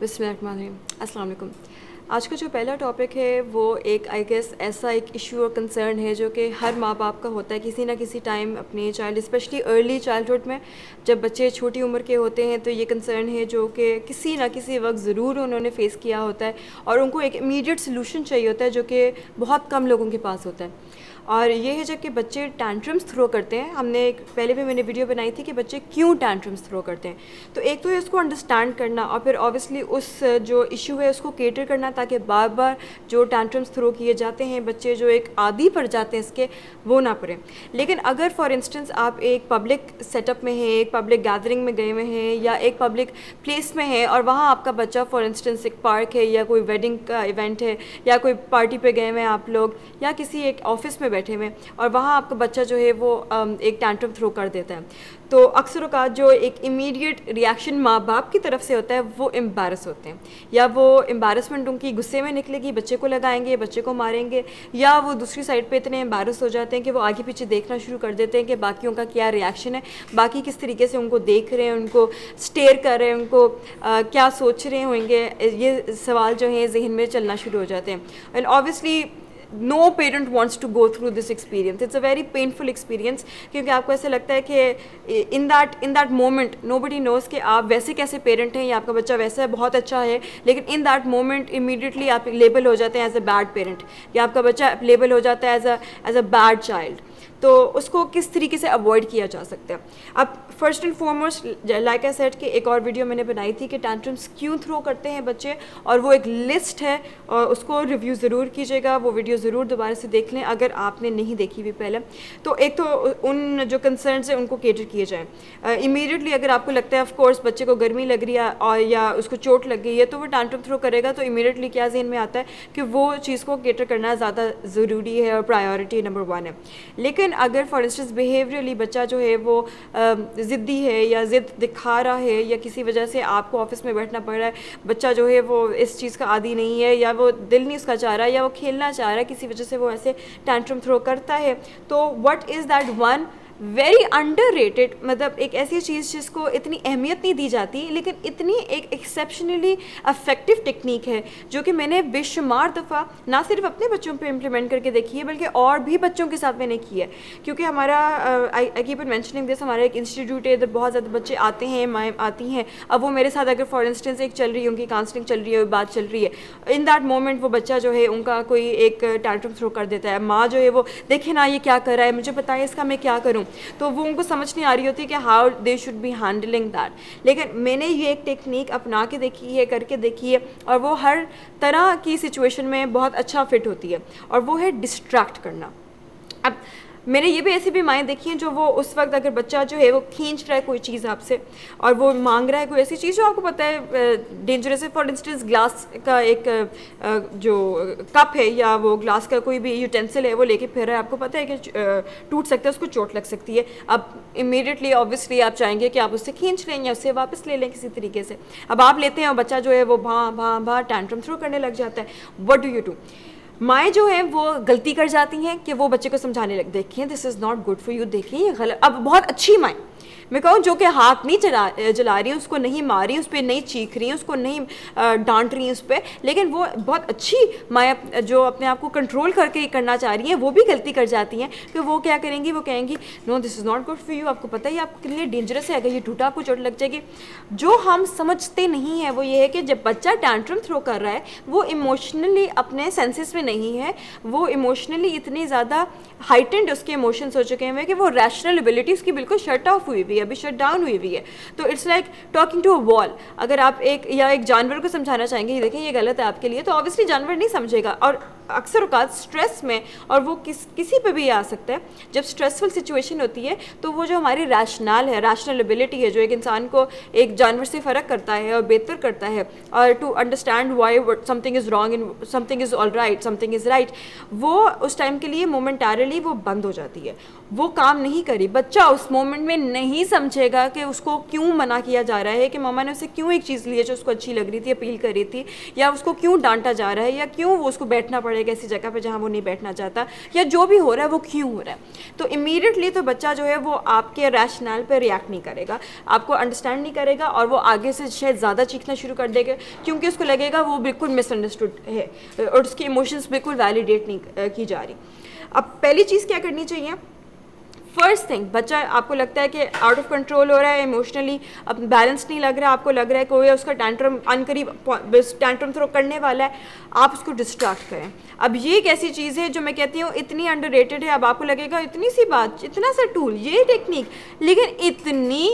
بسم اللہ الرحمن الرحیم. السلام علیکم. آج کا جو پہلا ٹاپک ہے وہ ایک آئی گیس ایسا ایک ایشو اور کنسرن ہے جو کہ ہر ماں باپ کا ہوتا ہے کسی نہ کسی ٹائم اپنے چائلڈ اسپیشلی ارلی چائلڈہڈ میں جب بچے چھوٹی عمر کے ہوتے ہیں تو یہ کنسرن ہے جو کہ کسی نہ کسی وقت ضرور انہوں نے فیس کیا ہوتا ہے اور ان کو ایک امیڈیٹ سلوشن چاہیے ہوتا ہے جو کہ بہت کم لوگوں کے پاس ہوتا ہے. اور یہ ہے جب کہ بچے ٹینٹرمس تھرو کرتے ہیں. ہم نے پہلے بھی میں نے ویڈیو بنائی تھی کہ بچے کیوں ٹینٹرمس تھرو کرتے ہیں. تو ایک تو ہے اس کو انڈرسٹینڈ کرنا اور پھر اوبیسلی اس جو ایشو ہے اس کو کیٹر کرنا تاکہ بار بار جو ٹینٹرمس تھرو کیے جاتے ہیں بچے جو ایک عادی پڑ جاتے ہیں اس کے وہ نہ پڑیں. لیکن اگر فار انسٹنس آپ ایک پبلک سیٹ اپ میں ہیں, ایک پبلک گیدرنگ میں گئے ہوئے ہیں یا ایک پبلک پلیس میں ہیں اور وہاں آپ کا بچہ فار انسٹنس ایک پارک ہے یا کوئی ویڈنگ کا ایونٹ ہے یا کوئی پارٹی پہ گئے ہوئے ہیں آپ لوگ یا کسی ایک آفس میں بیٹھے ہوئے اور وہاں آپ کا بچہ جو ہے وہ ایک ٹینٹرم تھرو کر دیتا ہے, تو اکثر اوقات جو ایک امیڈیٹ ریئیکشن ماں باپ کی طرف سے ہوتا ہے وہ امبیرس ہوتے ہیں, یا وہ امبیرسمنٹ ان کی غصے میں نکلے گی, بچے کو لگائیں گے, بچے کو ماریں گے, یا وہ دوسری سائڈ پہ اتنے امبیرس ہو جاتے ہیں کہ وہ آگے پیچھے دیکھنا شروع کر دیتے ہیں کہ باقیوں کا کیا ریئیکشن ہے, باقی کس طریقے سے ان کو دیکھ رہے ہیں, ان کو اسٹیئر کر رہے ہیں, ان کو کیا سوچ رہے ہوں گے. یہ سوال جو ہیں ذہن میں چلنا شروع ہو جاتے ہیں. And obviously no parent wants to go through this experience. It's a very painful experience کیونکہ آپ کو ایسا لگتا ہے کہ in that moment nobody knows کہ آپ ویسے کیسے پیرنٹ ہیں یا آپ کا بچہ ویسا بہت اچھا ہے, لیکن in that moment immediately آپ لیبل ہو جاتے ہیں ایز اے بیڈ پیرنٹ یا آپ کا بچہ لیبل ہو جاتا ہے ایز اے بیڈ چائلڈ. تو اس کو کس طریقے سے اوائڈ کیا جا سکتا ہے. اب first and foremost like I said کہ ایک اور ویڈیو میں نے بنائی تھی کہ ٹینٹرمس کیوں تھرو کرتے ہیں بچے, اور وہ ایک لسٹ ہے اور اس کو ریویو ضرور کیجیے گا, وہ ویڈیو ضرور دوبارہ سے دیکھ لیں اگر آپ نے نہیں دیکھی ہوئی پہلے. تو ایک تو ان جو کنسرنس ہیں ان کو کیٹر کیے جائیں. امیڈیٹلی اگر آپ کو لگتا ہے آف کورس بچے کو گرمی لگ رہی ہے اور یا اس کو چوٹ لگ گئی ہے تو وہ ٹینٹرم تھرو کرے گا, تو امیڈیٹلی کیا ذہن میں آتا ہے کہ وہ چیز کو کیٹر کرنا زیادہ ضروری ہے اور پرائیورٹی نمبر 1 ہے. لیکن اگر فار انسٹنس بیہیویئرلی بچہ جو ہے وہ ضدی ہے یا ضد دکھا رہا ہے یا کسی وجہ سے آپ کو آفس میں بیٹھنا پڑ رہا ہے, بچہ جو ہے وہ اس چیز کا عادی نہیں ہے یا وہ دل نہیں اس کا چاہ رہا ہے یا وہ کھیلنا چاہ رہا ہے, کسی وجہ سے وہ ایسے ٹینٹرم تھرو کرتا ہے, تو what is that one very under rated, مطلب ایک ایسی چیز جس کو اتنی اہمیت نہیں دی جاتی لیکن اتنی ایک ایکسیپشنلی افیکٹو ٹیکنیک ہے جو کہ میں نے بے شمار دفعہ نہ صرف اپنے بچوں پہ امپلیمنٹ کر کے دیکھی ہے بلکہ اور بھی بچوں کے ساتھ میں نے کی ہے. کیونکہ ہمارا I keep on mentioning this, ہمارا ایک انسٹیٹیوٹ ہے, ادھر بہت زیادہ بچے آتے ہیں مائیں آتی ہیں. اب وہ میرے ساتھ اگر فار انسٹنس ایک چل رہی ہے, ان کی کاؤنسلنگ چل رہی ہے, بات چل رہی ہے, ان دیٹ مومنٹ وہ بچہ جو ہے ان کا کوئی ایک ٹینٹرم تھرو کر دیتا ہے, ماں جو ہے وہ دیکھے نا یہ کیا کر رہا ہے, مجھے بتائے اس کا میں کیا کروں, تو وہ ان کو سمجھ نہیں آ رہی ہوتی کہ how they should be handling that. لیکن میں نے یہ ایک ٹیکنیک اپنا کے دیکھی ہے, کر کے دیکھی ہے, اور وہ ہر طرح کی سچویشن میں بہت اچھا فٹ ہوتی ہے, اور وہ ہے ڈسٹریکٹ کرنا. اب میں نے یہ بھی ایسی بھی مائیں دیکھی ہیں جو وہ اس وقت اگر بچہ جو ہے وہ کھینچ رہا ہے کوئی چیز آپ سے اور وہ مانگ رہا ہے کوئی ایسی چیز جو آپ کو پتہ ہے ڈینجرس ہے, فار انسٹنس گلاس کا ایک جو کپ ہے یا وہ گلاس کا کوئی بھی یوٹینسل ہے وہ لے کے پھر رہا ہے, آپ کو پتہ ہے کہ ٹوٹ سکتا ہے, اس کو چوٹ لگ سکتی ہے. اب امیڈیٹلی آبویسلی آپ چاہیں گے کہ آپ اس سے کھینچ لیں یا اسے واپس لے لیں کسی طریقے سے. اب آپ لیتے ہیں اور بچہ جو ہے وہ بھاں ٹینٹرم تھرو کرنے لگ جاتا ہے. What do you do? مائیں جو ہیں وہ غلطی کر جاتی ہیں کہ وہ بچے کو سمجھانے لگ, دیکھیں this is not good for you, دیکھیں یہ غلط. اب بہت اچھی مائیں میں کہوں جو کہ ہاتھ نہیں جلا رہی ہیں, اس کو نہیں مار رہی ہیں, اس پہ نہیں چیخ رہی ہیں, اس کو نہیں ڈانٹ رہی ہیں اس پہ, لیکن وہ بہت اچھی مائیں جو اپنے آپ کو کنٹرول کر کے کرنا چاہ رہی ہیں وہ بھی غلطی کر جاتی ہیں. کہ وہ کیا کریں گی, وہ کہیں گی no this is not good for you, آپ کو پتہ ہی آپ کے لیے ڈینجرس ہے, اگر یہ ٹوٹا آپ کو چوٹ لگ جائے گی. جو ہم سمجھتے نہیں ہیں وہ یہ ہے کہ جب بچہ ٹینٹرم تھرو کر رہا ہے وہ ایموشنلی اپنے سینسز میں نہیں ہے, وہ ایموشنلی اتنی زیادہ ہائٹنڈ اس کے ایموشنس ہو چکے ہیں کہ وہ ریشنل ایبلٹی اس کی بالکل شٹ آف ہوئی ہوئی ہے, ابھی شٹ ڈاؤن ہوئی ہوئی ہے. تو اٹس لائک ٹاکنگ ٹو اے وال. اگر آپ ایک جانور کو سمجھانا چاہیں گے دیکھیں یہ غلط ہے آپ کے لیے, تو آبویسلی جانور نہیں سمجھے گا. اور اکثر اوقات اسٹریس میں, اور وہ کسی پہ بھی آ سکتا ہے, جب اسٹریسفل سچویشن ہوتی ہے تو وہ جو ہماری ریشنل ایبلٹی ہے جو ایک انسان کو ایک جانور سے فرق کرتا ہے اور بہتر کرتا ہے, اور to understand why something is wrong and something is all right, something is right, وہ اس ٹائم کے لیے مومنٹارلی وہ بند ہو جاتی ہے, وہ کام نہیں کری. بچہ اس مومنٹ میں نہیں نہیں سمجھے گا کہ اس کو کیوں منع کیا جا رہا ہے, کہ ماما نے اسے کیوں ایک چیز لی ہے جو اس کو اچھی لگ رہی تھی, اپیل کر رہی تھی, یا اس کو کیوں ڈانٹا جا رہا ہے, یا کیوں وہ اس کو بیٹھنا پڑے گا ایسی جگہ پہ جہاں وہ نہیں بیٹھنا چاہتا, یا جو بھی ہو رہا ہے وہ کیوں ہو رہا ہے. تو امیڈیٹلی تو بچہ جو ہے وہ آپ کے ریشنل پہ ریئیکٹ نہیں کرے گا, آپ کو انڈرسٹینڈ نہیں کرے گا, اور وہ آگے سے شاید زیادہ چیخنا شروع کر دے گا, کیونکہ اس کو لگے گا وہ بالکل مس انڈرسٹوڈ ہے اور اس کی ایموشنس بالکل ویلیڈیٹ نہیں کی جا رہی. اب پہلی چیز کیا کرنی چاہیے, فرسٹ تھنگ, بچہ آپ کو لگتا ہے کہ آؤٹ آف کنٹرول ہو رہا ہے, ایموشنلی اب بیلنس نہیں لگ رہا, آپ کو لگ رہا ہے کہ وہ اس کا ٹینٹرم عنقریب ٹینٹرم تھرو کرنے والا ہے, آپ اس کو ڈسٹریکٹ کریں. اب یہ ایک ایسی چیز ہے جو میں کہتی ہوں اتنی انڈر ریٹڈ ہے. اب آپ کو لگے گا اتنی سی بات, اتنا سا ٹول, یہ ٹیکنیک, لیکن اتنی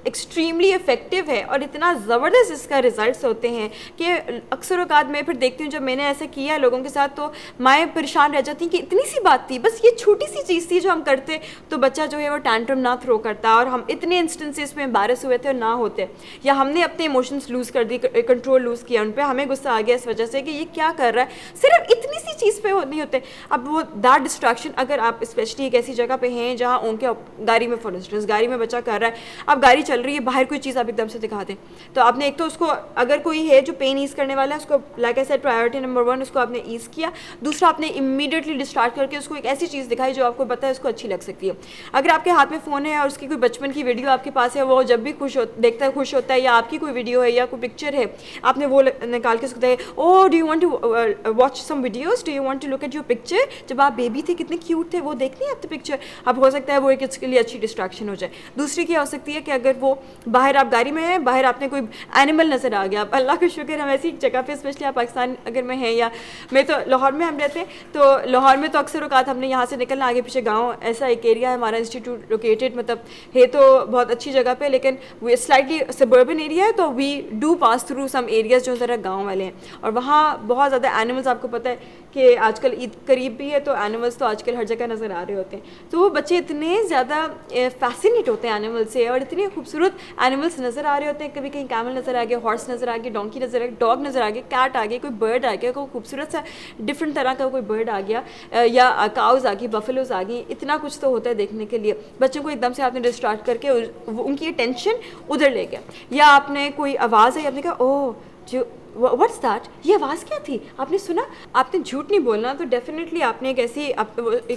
ایکسٹریملی افیکٹو ہے اور اتنا زبردست اس کا ریزلٹس ہوتے ہیں کہ اکثر اوقات میں پھر دیکھتی ہوں جب میں نے ایسے کیا لوگوں کے ساتھ تو مائیں پریشان رہ جاتی ہیں کہ اتنی سی بات تھی, بس یہ چھوٹی سی چیز تھی جو ہم کرتے تو بچہ جو ہے وہ ٹینٹرم نہ تھرو کرتا. اور ہم اتنے انسٹنسز میں امبیرس ہوئے تھے اور نہ ہوتے, یا ہم نے اپنے ایموشنس لوز کر دی, کنٹرول لوز کیا ان پہ, ہمیں غصہ آ گیا اس وجہ سے کہ یہ کیا کر رہا ہے, صرف اتنی سی چیز پہ نہیں ہوتے. اب وہ دیٹ ڈسٹریکشن اگر آپ اسپیشلی ایک ایسی جگہ پہ ہیں جہاں ان کے گاڑی میں, فار انسٹنس گاڑی میں بچہ کر رہا ہے, اب گاڑی چل رہی ہے, باہر کوئی چیز آپ ایک دم سے دکھا دیں, تو آپ نے ایک تو اس کو اگر کوئی ہے جو پین ایز کرنے والا ہے اس کو like I said priority number 1 اس کو آپ نے ایز کیا. دوسرا آپ نے امیڈیٹلی ڈسٹارٹ کر کے اس کو ایک ایسی چیز دکھائی جو آپ کو پتہ ہے اس کو اچھی لگ سکتی ہے. اگر آپ کے ہاتھ میں فون ہے اور اس کی کوئی بچپن کی ویڈیو آپ کے پاس ہے, وہ جب بھی دیکھتا ہے خوش ہوتا ہے, یا آپ کی کوئی ویڈیو ہے یا کوئی پکچر ہے, آپ نے وہ نکال کے اس کو دیا, oh do you want to watch some videos, do you want to look at your picture, جب آپ بیبی تھے کتنے کیوٹ تھے وہ دیکھنی ہے آپ کی پکچر. اب ہو سکتا ہے وہ ایک اس کے لیے اچھی ڈسٹریکشن ہو جائے. دوسری کیا ہو سکتی ہے کہ اگر وہ باہر آپ گاڑی میں ہیں, باہر آپ نے کوئی اینیمل نظر آ گیا, اللہ کا شکر ہم ایسی جگہ پہ اسپیشلی آپ پاکستان اگر میں ہیں, یا میں تو لاہور میں ہم رہتے ہیں, تو لاہور میں تو اکثر اوقات ہم نے یہاں سے نکلنا, آگے پیچھے گاؤں ایسا ایک ایریا ہے ہمارا انسٹیٹیوٹ لوکیٹڈ, مطلب ہے تو بہت اچھی جگہ پہ, لیکن وہ سلائٹلی سبربن ایریا ہے, تو we do pass through some areas جو ذرا گاؤں والے ہیں, اور وہاں بہت زیادہ اینیملز, آپ کو پتہ ہے کہ آج کل عید قریب بھی ہے تو اینیملز تو آج کل ہر جگہ نظر آ رہے ہوتے ہیں. تو وہ بچے اتنے زیادہ فیسینیٹ ہوتے ہیں اینیمل سے, اور اتنے خوبصورت اینیملس نظر آ رہے ہوتے ہیں, کبھی کہیں کیمل نظر آ گیا, ہارس نظر آ گیا, ڈونکی نظر آ گیا, ڈاگ نظر آ گیا, کیٹ آ گیا, کوئی برڈ آ گیا, کوئی خوبصورت سا ڈفرینٹ طرح کا کوئی برڈ آ گیا, یا کاؤز آ گئی, بفلوز آ گئی, اتنا کچھ تو ہوتا ہے دیکھنے کے لیے. بچوں کو ایک دم سے آپ نے ڈسٹارٹ کر کے ان کی اٹینشن ادھر لے گیا, یا آپ نے کوئی آواز ہے, آپ نے کہا او جو واٹس دیٹ, یہ آواز کیا تھی, آپ نے سنا, آپ نے جھوٹ نہیں بولنا. تو ڈیفینیٹلی آپ نے ایک ایسی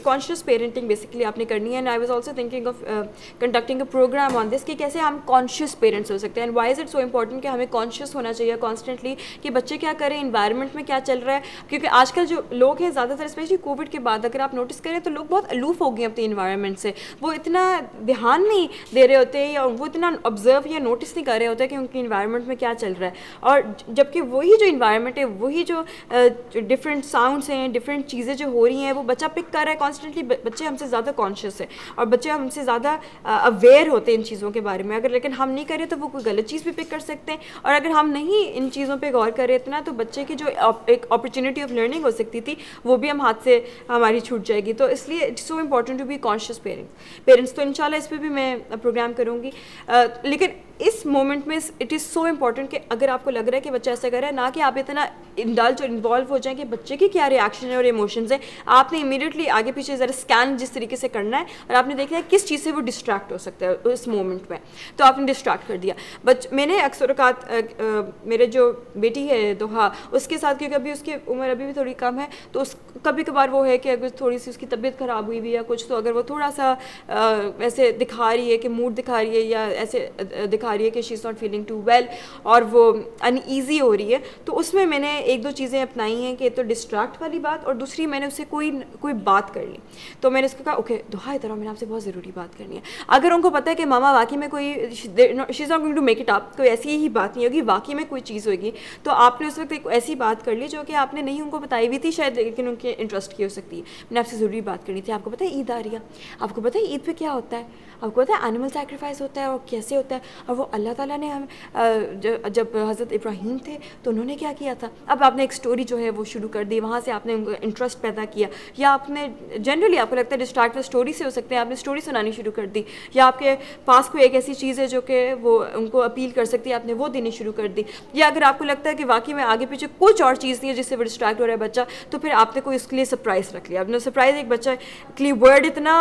کانشیس پیرنٹنگ بیسکلی آپ نے کرنی ہے. And I was also thinking of conducting a program on this کہ کیسے ہم کانشیس پیرنٹس ہو سکتے ہیں. And why is it so important کہ ہمیں کانشیس ہونا چاہیے کانسٹنٹلی کہ بچے کیا کریں, انوائرمنٹ میں کیا چل رہا ہے. کیونکہ آج کل جو لوگ ہیں زیادہ تر اسپیشلی کووڈ کے بعد اگر آپ نوٹس کریں تو لوگ بہت الوف ہو گئے اپنی انوائرمنٹ سے, وہ اتنا دھیان نہیں دے رہے ہوتے, یا وہ اتنا آبزرو یا نوٹس نہیں کر رہے ہوتے کہ ان کی انوائرمنٹ میں کیا چل رہا ہے. اور جبکہ وہی جو انوائرمنٹ ہے, وہی جو ڈفرینٹ ساؤنڈس ہیں, ڈفرینٹ چیزیں جو ہو رہی ہیں, وہ بچہ پک کر رہا ہے کانسٹنٹلی. بچے ہم سے زیادہ کانشیس ہے اور بچے ہم سے زیادہ اویئر ہوتے ہیں ان چیزوں کے بارے میں. اگر لیکن ہم نہیں کریں تو وہ کوئی غلط چیز بھی پک کر سکتے ہیں, اور اگر ہم نہیں ان چیزوں پہ غور کریں اتنا تو بچے کی جو ایک اپرچونیٹی آف لرننگ ہو سکتی تھی وہ بھی ہم ہاتھ سے ہماری چھوٹ جائے گی. تو اس لیے it's so important to be conscious parents. تو انشاءاللہ اس پہ بھی میں پروگرام کروں گی. لیکن اس مومنٹ میں اٹ از سو امپورٹنٹ کہ اگر آپ کو لگ رہا ہے کہ بچہ ایسا کر رہا ہے, نہ کہ آپ اتنا انڈلج اور انوالو ہو جائیں کہ بچے کی کیا ریئیکشن ہے اور ایموشنز ہیں. آپ نے امیڈیٹلی آگے پیچھے ذرا اسکین جس طریقے سے کرنا ہے, اور آپ نے دیکھنا ہے کس چیز سے وہ ڈسٹریکٹ ہو سکتا ہے اس مومنٹ میں, تو آپ نے ڈسٹریکٹ کر دیا. میں نے اکثر اوقات میرے جو بیٹی ہے دوحا, اس کے ساتھ کیونکہ ابھی اس کی عمر ابھی بھی تھوڑی کم ہے, تو اس کبھی کبھار وہ ہے کہ اگر تھوڑی سی اس کی طبیعت خراب ہوئی بھی یا کچھ, تو اگر وہ تھوڑا سا ایسے دکھا رہی ہے کہ موڈ دکھا رہی ہے یا ایسے دکھا رہی ہے کہ she is not feeling too well اور وہ ان ایزی ہو رہی ہے, تو اس میں نے ایک دو چیزیں اپنائی ہیں کہ تو ڈسٹریکٹ والی بات, اور دوسری میں نے اس سے کوئی بات کر لی. تو میں نے اس کو کہا اوکے دوحا ادھر آؤ, میں نے آپ سے بہت ضروری بات کرنی ہے. اگر ان کو پتہ ہے کہ ماما واقعی میں کوئی she is not going to make it up, کوئی ایسی ہی بات نہیں ہوگی, واقعی میں کوئی چیز ہوگی, تو آپ نے اس وقت ایک ایسی بات کر لی جو کہ آپ نے نہیں ان کو بتائی ہوئی تھی شاید, لیکن ان کے انٹرسٹ کی ہو سکتی ہے. میں نے آپ سے ضروری بات کرنی تھی. آپ کو پتہ ہے عید آ رہی ہے, آپ کو پتہ ہے عید پہ کیا ہوتا ہے, آپ کو پتہ ہے اینیمل سیکریفائس ہوتا ہے اور کیسے ہوتا ہے, اور وہ اللہ تعالیٰ نے ہم جب حضرت ابراہیم تھے تو انہوں نے کیا کیا تھا. اب آپ نے ایک اسٹوری جو ہے وہ شروع کر دی, وہاں سے آپ نے انٹرسٹ پیدا کیا, یا آپ نے جنرلی آپ کو لگتا ہے ڈسٹریکٹ اسٹوری سے ہو سکتے ہیں, آپ نے اسٹوری سنانی شروع کر دی, یا آپ کے پاس کوئی ایک ایسی چیز ہے جو کہ وہ ان کو اپیل کر سکتی ہے, آپ نے وہ دینی شروع کر دی. یا اگر آپ کو لگتا ہے کہ واقعی میں آگے پیچھے کچھ اور چیز نہیں ہے جس سے وہ ڈسٹریکٹ ہو رہا ہے بچہ, تو پھر آپ نے کوئی اس کے لیے سرپرائز رکھ لیا. آپ نے سرپرائز, ایک بچہ کے لیے ورڈ اتنا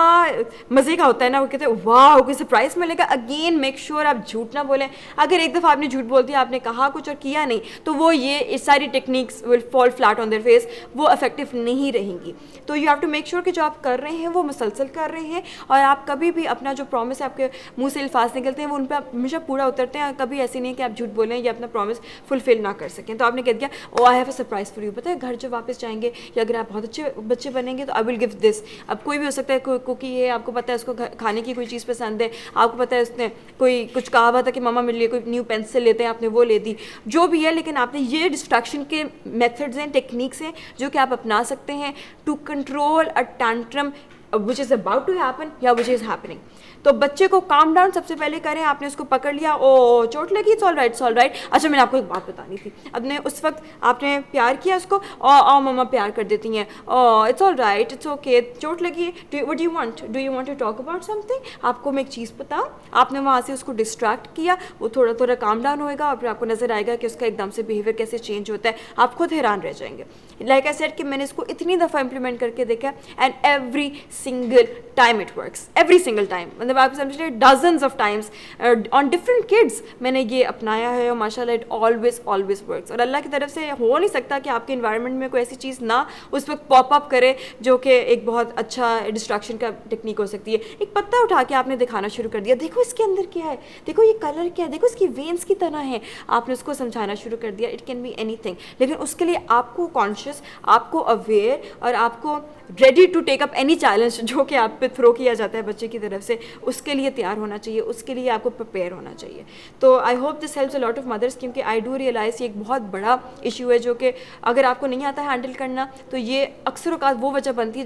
مزے کا ہوتا ہے نا, وہ کہتے ہیں واو کوئی سرپرائز ملے گا. اگین میک شیور آپ جھوٹ نہ بولیں. اگر ایک دفعہ آپ نے جھوٹ بول دیا, آپ نے کہا کچھ اور کیا نہیں, تو وہ یہ ساری techniques will fall flat on their face, وہ افیکٹو نہیں رہیں گی. تو you have to make sure کہ جو آپ کر رہے ہیں وہ مسلسل کر رہے ہیں, اور آپ کبھی بھی اپنا جو پرومس ہے آپ کے منہ سے الفاظ نکلتے ہیں وہ ان پہ آپ ہمیشہ پورا اترتے ہیں. کبھی ایسی نہیں کہ آپ جھوٹ بولیں یا اپنا پرومس فلفل نہ کر سکیں. تو آپ نے کہہ دیا oh I have a surprise for you. پتہ ہے گھر جب واپس جائیں گے یا اگر آپ بہت اچھے بچے بنیں گے تو آئی ول گیو دس. اب کوئی بھی ہو سکتا ہے, کوئی کوکی ہے, آپ کو پتہ ہے اس کو کھانے کی کوئی چیز پسند ہے, آپ کو پتہ ہے اس نے کوئی کچھ کہا ہوا تھا کہ ماما میرے لیے کوئی نیو پینسل لیتے ہیں, آپ نے وہ لے دی, جو بھی ہے. لیکن آپ نے یہ ڈسٹریکشن کے میتھڈز ہیں, ٹیکنیکس ہیں جو کہ آپ اپنا سکتے ہیں to control a tantrum which is about to happen یا which is happening. تو بچے کو کام ڈاؤن سب سے پہلے کریں. آپ نے اس کو پکڑ لیا, او چوٹ لگی, it's all right, it's all right. اچھا میں نے آپ کو ایک بات بتانی تھی. اب نے اس وقت آپ نے پیار کیا اس کو, او ماما پیار کر دیتی ہیں, oh it's all right, it's okay, چوٹ لگی, what do you want to talk about something. آپ کو میں ایک چیز بتاؤں, آپ نے وہاں سے اس کو ڈسٹریکٹ کیا, وہ تھوڑا تھوڑا کام ڈاؤن ہوئے گا, اور پھر آپ کو نظر آئے گا کہ اس کا ایک دم سے بیہیویئر کیسے چینج ہوتا ہے. آپ خود حیران رہ جائیں گے. لائک آئی سیڈ کہ میں نے اس کو اتنی دفعہ امپلیمنٹ کر کے دیکھا, and every single time it works, every single time. مطلب آپ سمجھ لیں dozens of times on different kids میں نے یہ اپنایا ہے, اور ماشاء اللہ اٹ آلویز ورکس. اور اللہ کی طرف سے ہو نہیں سکتا کہ آپ کے انوائرمنٹ میں کوئی ایسی چیز نہ اس وقت پاپ اپ کرے جو کہ ایک بہت اچھا ڈسٹریکشن کا ٹیکنیک ہو سکتی ہے. ایک پتا اٹھا کے آپ نے دکھانا شروع کر دیا, دیکھو اس کے اندر کیا ہے, دیکھو یہ کلر کیا ہے, دیکھو اس کی وینس کی طرح ہے. آپ نے اس کو سمجھانا شروع کر دیا. It can be anything, لیکن اس کے لیے آپ کو کانشیس, آپ کو اویئر, اور آپ کو ready to take up any challenge جو کہ آپ پہ تھرو کیا جاتا ہے بچے کی طرف سے, اس کے لیے تیار ہونا چاہیے, اس کے لیے آپ کو پریپیئر ہونا چاہیے. تو I hope this helps a lot of مدرس, کیونکہ آئی ڈو ریئلائز یہ ایک بہت بڑا ایشو ہے جو کہ اگر آپ کو نہیں آتا ہینڈل کرنا, تو یہ اکثر اوقات وہ وجہ بنتی ہے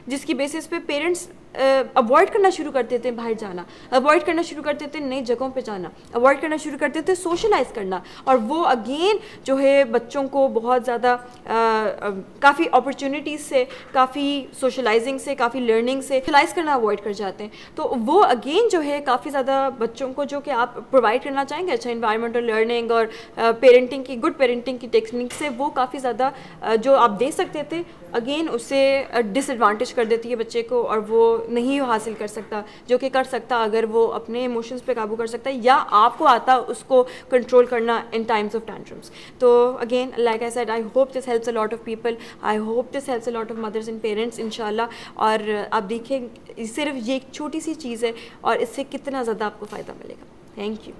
جس کی بیسس پہ پیرنٹس اوائڈ کرنا شروع کر دیتے ہیں باہر جانا, اوائڈ کرنا شروع کر دیتے ہیں نئی جگہوں پہ جانا, اوائڈ کرنا شروع کر دیتے ہیں سوشلائز کرنا. اور وہ اگین جو ہے بچوں کو بہت زیادہ کافی اپرچونیٹیز سے, کافی سوشلائزنگ سے, کافی لرننگ سے سوشلائز کرنا اوائڈ کر جاتے ہیں. تو وہ اگین جو ہے کافی زیادہ بچوں کو جو کہ آپ پرووائڈ کرنا چاہیں گے اچھا انوائرمنٹ اور لرننگ اور پیرنٹنگ کی, گڈ پیرنٹنگ کی ٹیکنیک سے, وہ کافی زیادہ جو آپ دے سکتے تھے اگین اسے ڈس ایڈوانٹیج کر دیتی ہے بچے کو, اور وہ نہیں حاصل کر سکتا جو کہ کر سکتا اگر وہ اپنے ایموشنز پہ قابو کر سکتا ہے, یا آپ کو آتا اس کو کنٹرول کرنا ان ٹائمز آف ٹینٹرمس. تو again like I said, I hope this helps a lot of people, I hope this helps a lot of مدرس اینڈ پیرنٹس انشاءاللہ. اور آپ دیکھیں صرف یہ ایک چھوٹی سی چیز ہے اور اس سے کتنا زیادہ آپ کو فائدہ ملے گا. Thank you.